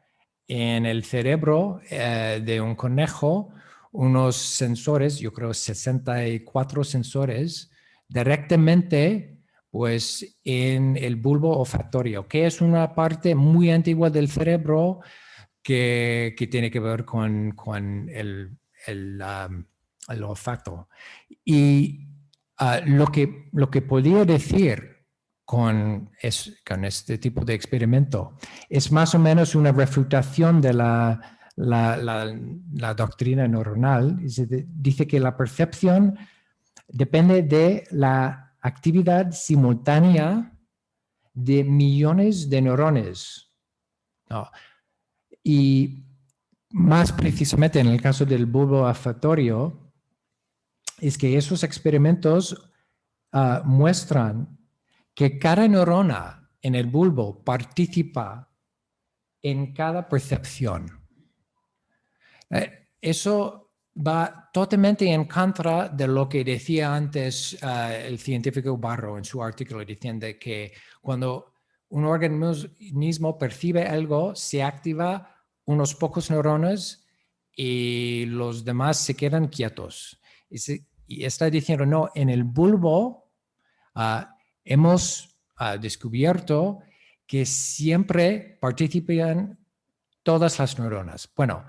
en el cerebro de un conejo unos sensores, yo creo 64 sensores, directamente pues en el bulbo olfatorio, que es una parte muy antigua del cerebro que tiene que ver con el olfato. Y lo que podía decir con este tipo de experimento es más o menos una refutación de la doctrina neuronal. Dice que la percepción depende de la actividad simultánea de millones de neurones. No. Y más precisamente en el caso del bulbo olfatorio, es que esos experimentos muestran que cada neurona en el bulbo participa en cada percepción. Eso va totalmente en contra de lo que decía antes el científico Barro en su artículo, diciendo que cuando un organismo percibe algo, se activa unos pocos neuronas y los demás se quedan quietos. Y está diciendo, no, en el bulbo hemos descubierto que siempre participan todas las neuronas. Bueno,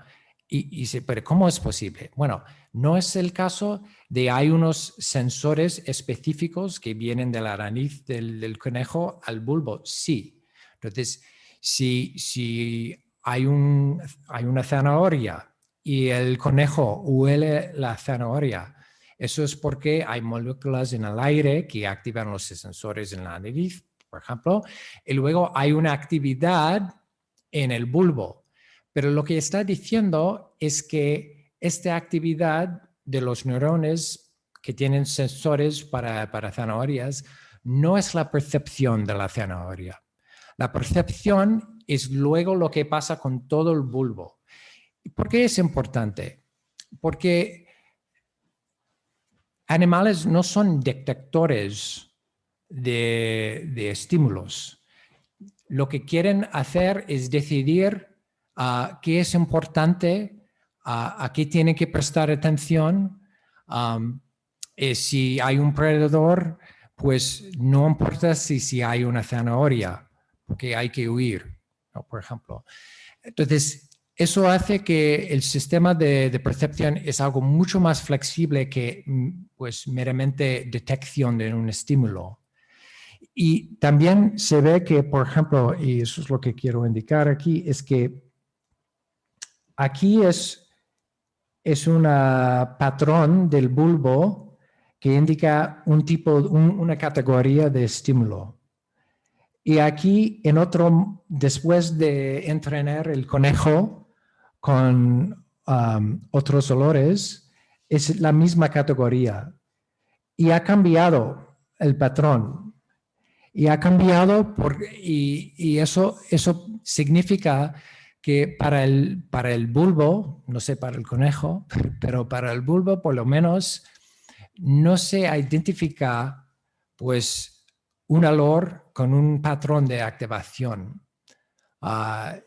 pero ¿cómo es posible? Bueno, no es el caso de hay unos sensores específicos que vienen de la nariz del conejo al bulbo. Sí. Entonces, si hay una zanahoria y el conejo huele la zanahoria, eso es porque hay moléculas en el aire que activan los sensores en la nariz, por ejemplo, y luego hay una actividad en el bulbo. Pero lo que está diciendo es que esta actividad de los neurones que tienen sensores para zanahorias no es la percepción de la zanahoria. La percepción es luego lo que pasa con todo el bulbo. ¿Por qué es importante? Porque animales no son detectores de estímulos. Lo que quieren hacer es decidir qué es importante, a qué tienen que prestar atención. Si hay un predador, pues no importa si hay una zanahoria, porque hay que huir, ¿no? Por ejemplo. Entonces, eso hace que el sistema de percepción es algo mucho más flexible que pues, meramente detección de un estímulo. Y también se ve que, por ejemplo, y eso es lo que quiero indicar aquí, es que aquí es es un patrón del bulbo que indica un tipo, una categoría de estímulo. Y aquí, después de entrenar el conejo con otros olores, es la misma categoría. Y ha cambiado el patrón. Y ha cambiado y eso significa que para el bulbo, no sé para el conejo, pero para el bulbo por lo menos no se identifica pues un olor con un patrón de activación.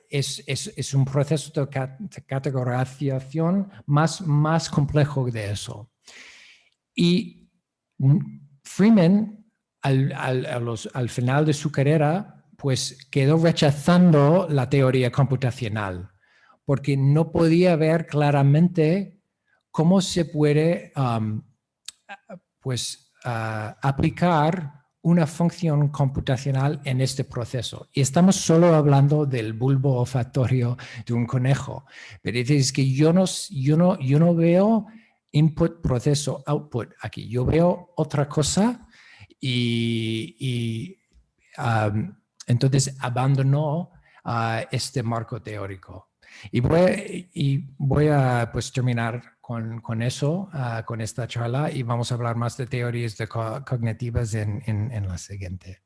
Es un proceso de categorización más complejo de eso. Y Freeman, al final de su carrera, pues quedó rechazando la teoría computacional, porque no podía ver claramente cómo se puede aplicar una función computacional en este proceso. Y estamos solo hablando del bulbo olfatorio de un conejo. Pero dices que yo no veo input, proceso, output aquí. Yo veo otra cosa y entonces abandonó este marco teórico. Y voy a pues, terminar con eso, con esta charla, y vamos a hablar más de teorías cognitivas en la siguiente.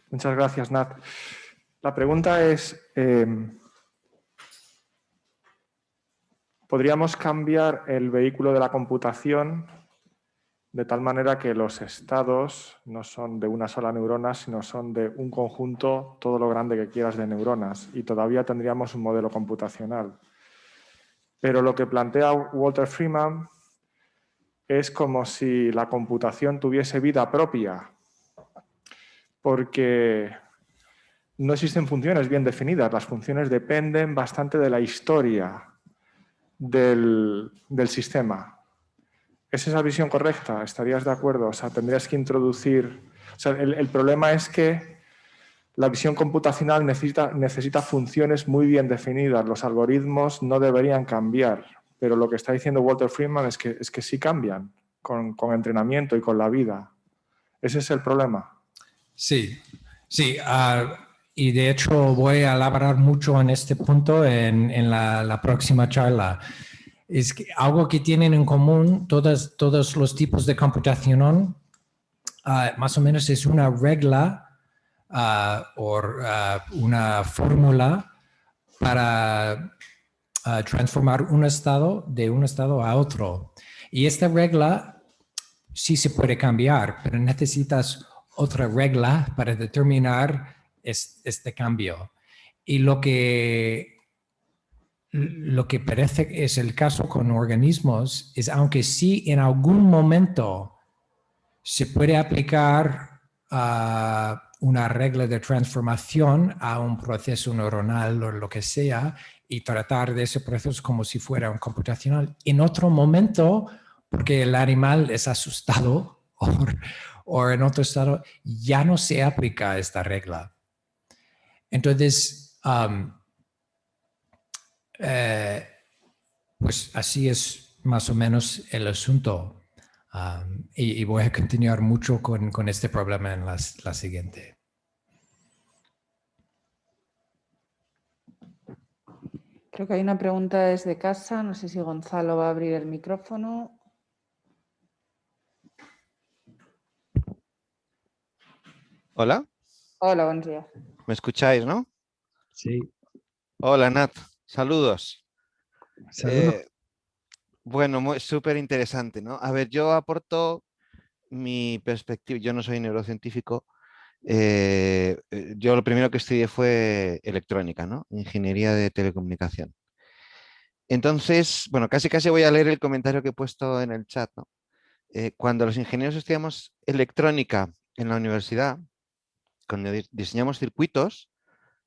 Muchas gracias, Nat. La pregunta es, ¿podríamos cambiar el vehículo de la computación de tal manera que los estados no son de una sola neurona, sino son de un conjunto, todo lo grande que quieras, de neuronas? Y todavía tendríamos un modelo computacional. Pero lo que plantea Walter Freeman es como si la computación tuviese vida propia, porque no existen funciones bien definidas. Las funciones dependen bastante de la historia del sistema. ¿Es esa visión correcta? ¿Estarías de acuerdo? O sea, tendrías que introducir... O sea, el problema es que la visión computacional necesita funciones muy bien definidas. Los algoritmos no deberían cambiar, pero lo que está diciendo Walter Freeman es que sí cambian con entrenamiento y con la vida. ¿Ese es el problema? Sí, sí. Y de hecho voy a elaborar mucho en este punto en la próxima charla. Es que algo que tienen en común todos los tipos de computación, más o menos es una regla o una fórmula para transformar un estado de un estado a otro. Y esta regla sí se puede cambiar, pero necesitas otra regla para determinar este cambio. Y lo que parece que es el caso con organismos es, aunque sí en algún momento se puede aplicar una regla de transformación a un proceso neuronal o lo que sea y tratar de ese proceso como si fuera un computacional. En otro momento, porque el animal es asustado o en otro estado, ya no se aplica esta regla. Entonces, pues así es más o menos el asunto. Y voy a continuar mucho con este problema en la siguiente. Creo que hay una pregunta desde casa. No sé si Gonzalo va a abrir el micrófono. Hola. Hola, buenos días. ¿Me escucháis, no? Sí. Hola, Nat. Saludos. Saludos. Bueno, súper interesante, ¿no? A ver, yo aporto mi perspectiva. Yo no soy neurocientífico Yo lo primero que estudié fue electrónica, ¿no? Ingeniería de telecomunicación. Entonces, bueno, casi voy a leer el comentario que he puesto en el chat, ¿no? Cuando los ingenieros estudiamos electrónica en la universidad, cuando diseñamos circuitos,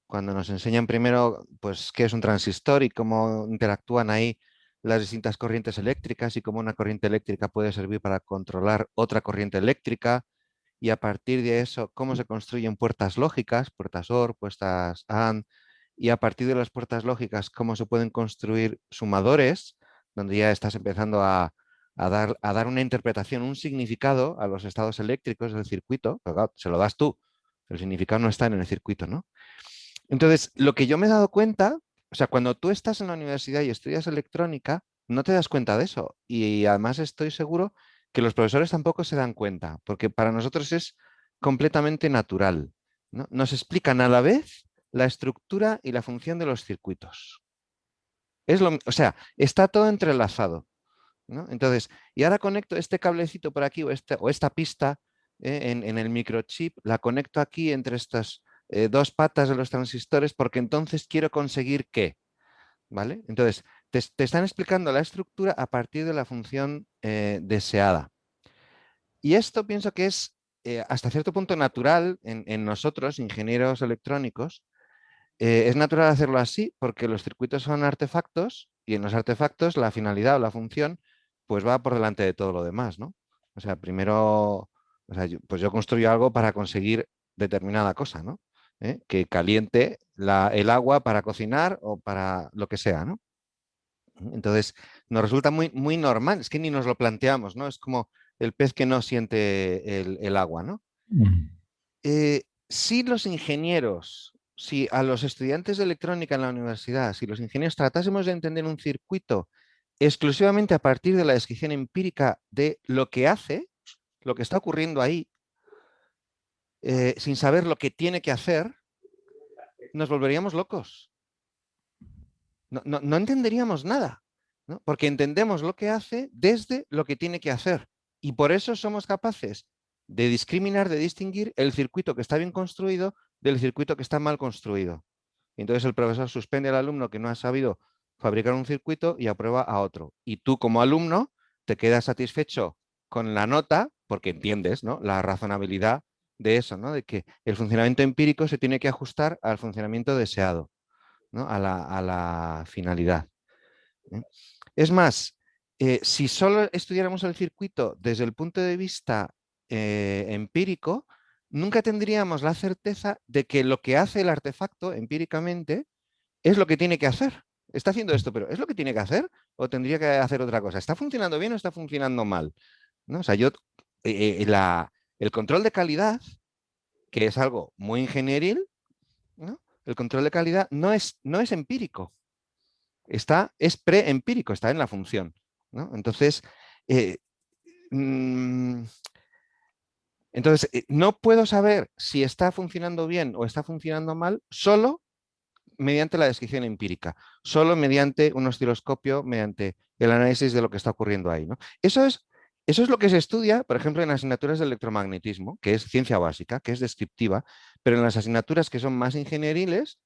cuando nos enseñan primero pues, qué es un transistor y cómo interactúan ahí las distintas corrientes eléctricas y cómo una corriente eléctrica puede servir para controlar otra corriente eléctrica, y a partir de eso, cómo se construyen puertas lógicas, puertas OR, puertas AND, y a partir de las puertas lógicas, cómo se pueden construir sumadores, donde ya estás empezando a dar una interpretación, un significado a los estados eléctricos del circuito, pero claro, se lo das tú, el significado no está en el circuito, ¿no? Entonces, lo que yo me he dado cuenta, o sea, cuando tú estás en la universidad y estudias electrónica, no te das cuenta de eso. Y además estoy seguro que los profesores tampoco se dan cuenta, porque para nosotros es completamente natural, ¿no? Nos explican a la vez la estructura y la función de los circuitos. O sea, está todo entrelazado, ¿no? Entonces, y ahora conecto este cablecito por aquí o esta pista en el microchip, la conecto aquí entre estas dos patas de los transistores porque entonces quiero conseguir qué, ¿vale? Entonces, te están explicando la estructura a partir de la función deseada. Y esto pienso que es hasta cierto punto natural en nosotros, ingenieros electrónicos. Es natural hacerlo así porque los circuitos son artefactos y en los artefactos la finalidad o la función pues va por delante de todo lo demás, ¿no? O sea, primero, o sea, pues yo construyo algo para conseguir determinada cosa, ¿no? Que caliente el agua para cocinar o para lo que sea, ¿no? Entonces, nos resulta muy normal, es que ni nos lo planteamos, ¿no? Es como el pez que no siente el agua, ¿no? Si los ingenieros, si a los estudiantes de electrónica en la universidad, si los ingenieros tratásemos de entender un circuito exclusivamente a partir de la descripción empírica de lo que hace, lo que está ocurriendo ahí, sin saber lo que tiene que hacer, nos volveríamos locos. No entenderíamos nada, ¿no? Porque entendemos lo que hace desde lo que tiene que hacer. Y por eso somos capaces de discriminar, de distinguir el circuito que está bien construido del circuito que está mal construido. Y entonces el profesor suspende al alumno que no ha sabido fabricar un circuito y aprueba a otro. Y tú como alumno te quedas satisfecho con la nota porque entiendes, ¿no?, la razonabilidad de eso, ¿no?, de que el funcionamiento empírico se tiene que ajustar al funcionamiento deseado, ¿no?, a la finalidad. Es más, si solo estudiáramos el circuito desde el punto de vista empírico, nunca tendríamos la certeza de que lo que hace el artefacto empíricamente es lo que tiene que hacer. Está haciendo esto, pero ¿es lo que tiene que hacer o tendría que hacer otra cosa? ¿Está funcionando bien o está funcionando mal? ¿No? O sea, el control de calidad, que es algo muy ingenieril, ¿no?, el control de calidad no es empírico. Es preempírico, está en la función, ¿no? Entonces, no puedo saber si está funcionando bien o está funcionando mal solo mediante la descripción empírica, solo mediante un osciloscopio, mediante el análisis de lo que está ocurriendo ahí, ¿no? Eso es lo que se estudia, por ejemplo, en asignaturas de electromagnetismo, que es ciencia básica, que es descriptiva, pero en las asignaturas que son más ingenieriles,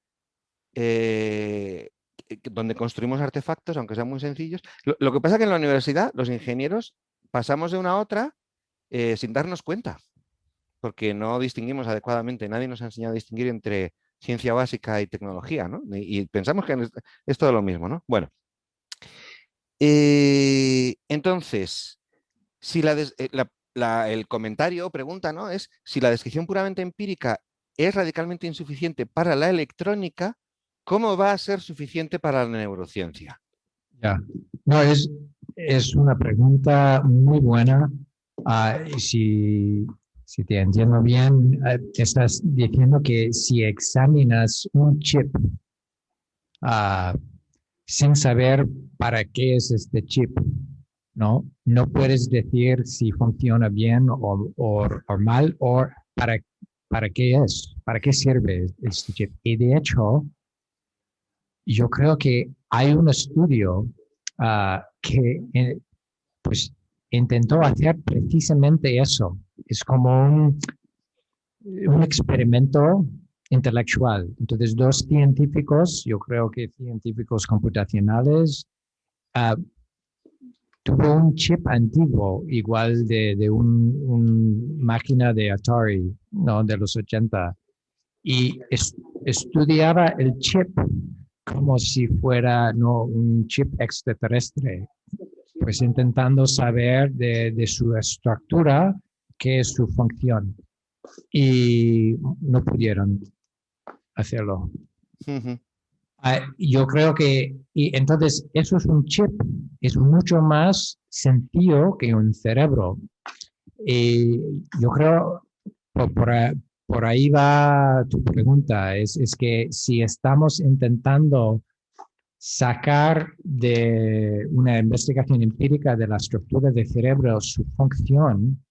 donde construimos artefactos, aunque sean muy sencillos. Lo que pasa es que en la universidad los ingenieros pasamos de una a otra sin darnos cuenta, porque no distinguimos adecuadamente, nadie nos ha enseñado a distinguir entre ciencia básica y tecnología, ¿no? Y pensamos que es todo lo mismo, ¿no? Bueno, entonces, si el comentario o pregunta, ¿no?, es si la descripción puramente empírica es radicalmente insuficiente para la electrónica, ¿cómo va a ser suficiente para la neurociencia? Ya. No, es una pregunta muy buena. Si te entiendo bien, estás diciendo que si examinas un chip sin saber para qué es este chip, ¿no? No puedes decir si funciona bien o mal o para qué es, para qué sirve este chip. Y de hecho, yo creo que hay un estudio que pues intentó hacer precisamente eso. Es como un experimento intelectual. Entonces, dos científicos, yo creo que científicos computacionales, tuvo un chip antiguo, igual de un máquina de Atari, ¿no? De los 80, y estudiaba el chip como si fuera, ¿no?, un chip extraterrestre, pues intentando saber de su estructura qué es su función. Y no pudieron hacerlo. Ujú. Yo creo que, y entonces eso es un chip, es mucho más sencillo que un cerebro. Y yo creo, por ahí va tu pregunta, es que si estamos intentando sacar de una investigación empírica de la estructura del cerebro su función,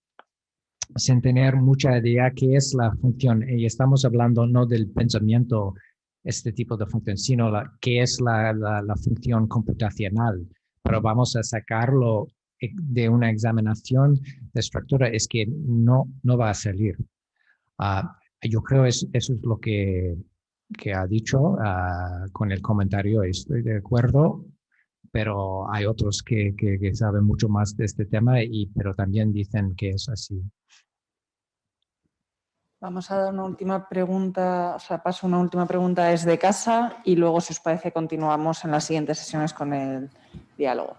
sin tener mucha idea qué es la función, y estamos hablando no del pensamiento, este tipo de función, sino qué es la función computacional, pero vamos a sacarlo de una examinación de estructura, es que no va a salir. Yo creo eso es lo que ha dicho con el comentario, estoy de acuerdo, pero hay otros que saben mucho más de este tema, pero también dicen que es así. Vamos a dar una última pregunta, o sea, paso una última pregunta desde casa y luego, si os parece, continuamos en las siguientes sesiones con el diálogo.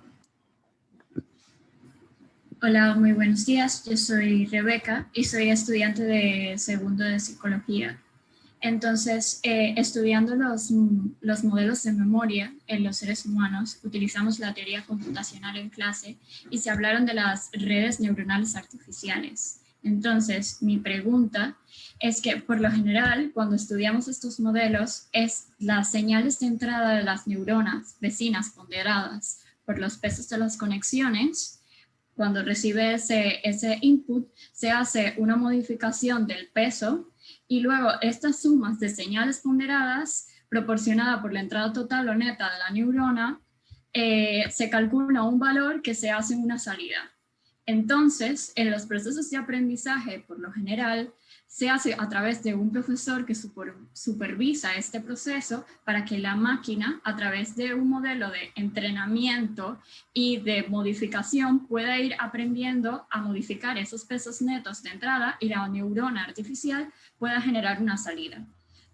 Hola, muy buenos días. Yo soy Rebeca y soy estudiante de segundo de psicología. Entonces, estudiando los modelos de memoria en los seres humanos, utilizamos la teoría computacional en clase y se hablaron de las redes neuronales artificiales. Entonces, mi pregunta es que, por lo general, cuando estudiamos estos modelos, las señales de entrada de las neuronas vecinas ponderadas por los pesos de las conexiones. Cuando recibe ese input, se hace una modificación del peso y luego estas sumas de señales ponderadas, proporcionada por la entrada total o neta de la neurona, se calcula un valor que se hace en una salida. Entonces, en los procesos de aprendizaje, por lo general, se hace a través de un profesor que supervisa este proceso para que la máquina, a través de un modelo de entrenamiento y de modificación, pueda ir aprendiendo a modificar esos pesos netos de entrada y la neurona artificial pueda generar una salida.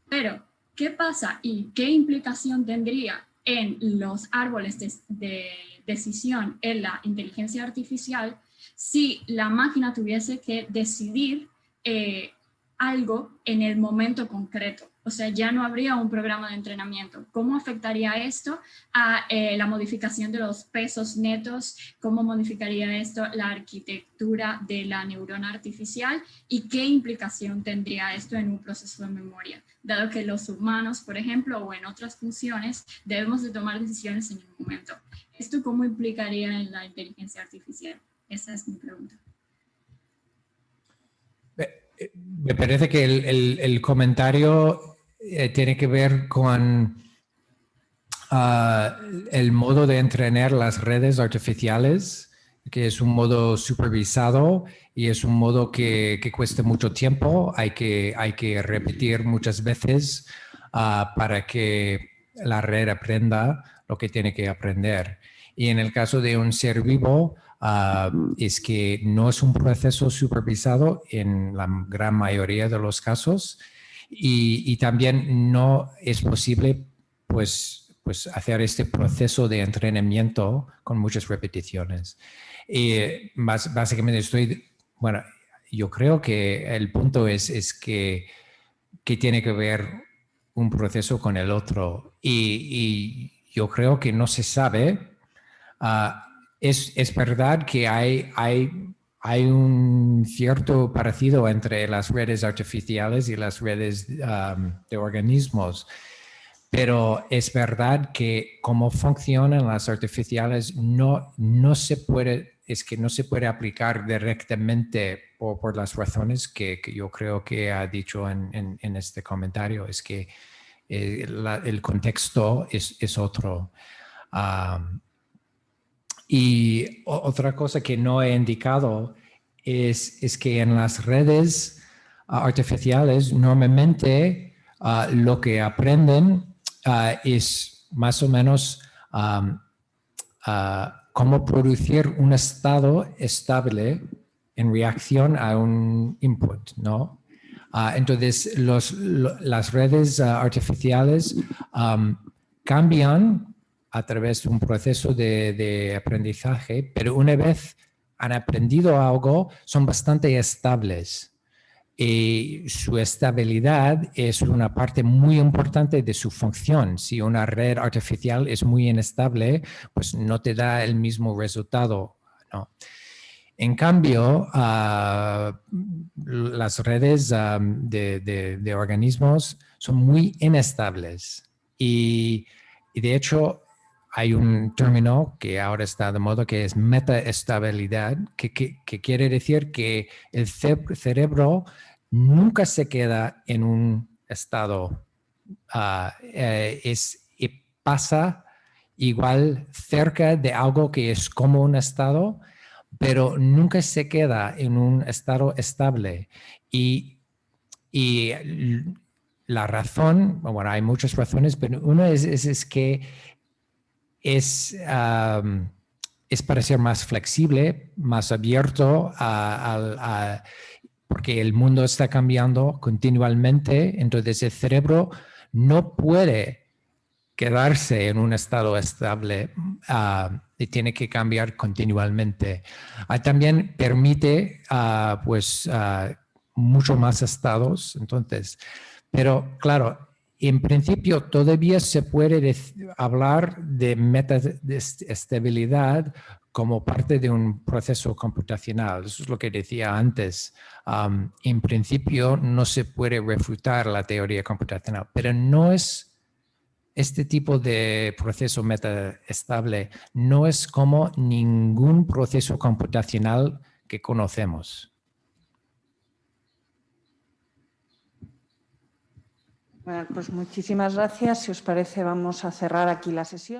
Pero, ¿qué pasa y qué implicación tendría en los árboles de decisión en la inteligencia artificial si la máquina tuviese que decidir algo en el momento concreto? O sea, ya no habría un programa de entrenamiento. ¿Cómo afectaría esto a la modificación de los pesos netos? ¿Cómo modificaría esto la arquitectura de la neurona artificial? ¿Y qué implicación tendría esto en un proceso de memoria? Dado que los humanos, por ejemplo, o en otras funciones, debemos de tomar decisiones en el momento. ¿Esto cómo implicaría en la inteligencia artificial? Esa es mi pregunta. Me parece que el comentario tiene que ver con el modo de entrenar las redes artificiales, que es un modo supervisado y es un modo que cuesta mucho tiempo. Hay que repetir muchas veces para que la red aprenda lo que tiene que aprender. Y en el caso de un ser vivo, es que no es un proceso supervisado en la gran mayoría de los casos y también no es posible pues hacer este proceso de entrenamiento con muchas repeticiones. Básicamente yo creo que el punto es que tiene que ver un proceso con el otro y yo creo que no se sabe. Es verdad que hay un cierto parecido entre las redes artificiales y las redes de organismos, pero es verdad que cómo funcionan las artificiales no se puede aplicar directamente por las razones que yo creo que ha dicho en este comentario. Es que el contexto es otro. Y otra cosa que no he indicado es que en las redes artificiales normalmente lo que aprenden es más o menos cómo producir un estado estable en reacción a un input, ¿no? Entonces, las redes artificiales cambian a través de un proceso de aprendizaje, pero una vez han aprendido algo, son bastante estables. Y su estabilidad es una parte muy importante de su función. Si una red artificial es muy inestable, pues no te da el mismo resultado, ¿no? En cambio, las redes de organismos son muy inestables y de hecho hay un término que ahora está de moda que es metaestabilidad, que quiere decir que el cerebro nunca se queda en un estado, pasa igual cerca de algo que es como un estado, pero nunca se queda en un estado estable. Y la razón, bueno, hay muchas razones, pero una es que es para ser más flexible, más abierto porque el mundo está cambiando continuamente, entonces el cerebro no puede quedarse en un estado estable y tiene que cambiar continuamente. También permite mucho más estados, entonces, pero claro, en principio todavía se puede hablar de metaestabilidad como parte de un proceso computacional. Eso es lo que decía antes. En principio no se puede refutar la teoría computacional, pero no es este tipo de proceso metaestable, no es como ningún proceso computacional que conocemos. Bueno, pues muchísimas gracias. Si os parece, vamos a cerrar aquí la sesión.